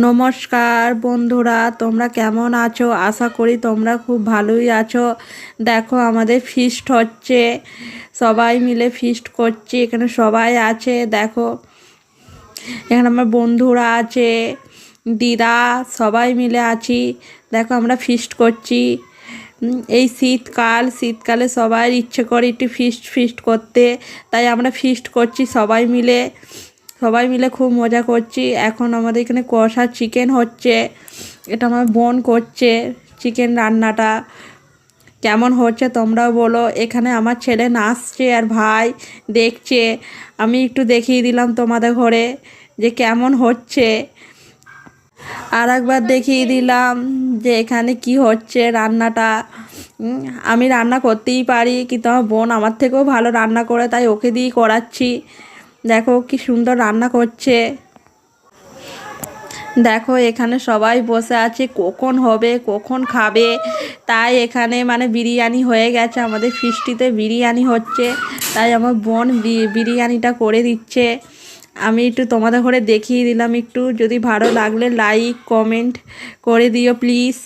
নমস্কার বন্ধুরা, তোমরা কেমন আছো? আশা করি তোমরা খুব ভালোই আছো। দেখো আমাদের ফিস্ট হচ্ছে, সবাই মিলে ফিস্ট করছি। এখানে সবাই আছে, দেখো এখানে আমার বন্ধুরা আছে, দিদা, সবাই মিলে আছি। দেখো আমরা ফিস্ট করছি। এই শীতকালে সবাই ইচ্ছে করে একটু ফিস্ট করতে, তাই আমরা ফিস্ট করছি সবাই মিলে খুব মজা করছি। এখন আমাদের এখানে কষা চিকেন হচ্ছে, এটা আমার বোন করছে। চিকেন রান্নাটা কেমন হচ্ছে তোমরাও বলো। এখানে আমার ছেলে নাচছে আর ভাই দেখছে। আমি একটু দেখিয়ে দিলাম তোমাদের ঘরে যে কেমন হচ্ছে, আর একবার দেখিয়ে দিলাম যে এখানে কি হচ্ছে রান্নাটা। আমি রান্না করতেই পারি, কিন্তু আমার বোন আমার থেকেও ভালো রান্না করে, তাই ওকে দিয়েই করাচ্ছি। দেখো কি সুন্দর রান্না করছে। দেখো এখানে সবাই বসে আছে, কখন হবে কখন খাবে, তাই এখানে মানে বিরিয়ানি হয়ে গেছে। আমাদের ফিস্টিতে বিরিয়ানি হচ্ছে, তাই আমার বোন বিরিয়ানিটা করে দিচ্ছে। আমি একটু তোমাদের ঘরে দেখিয়ে দিলাম। একটু যদি ভালো লাগলে লাইক কমেন্ট করে দিও প্লিজ।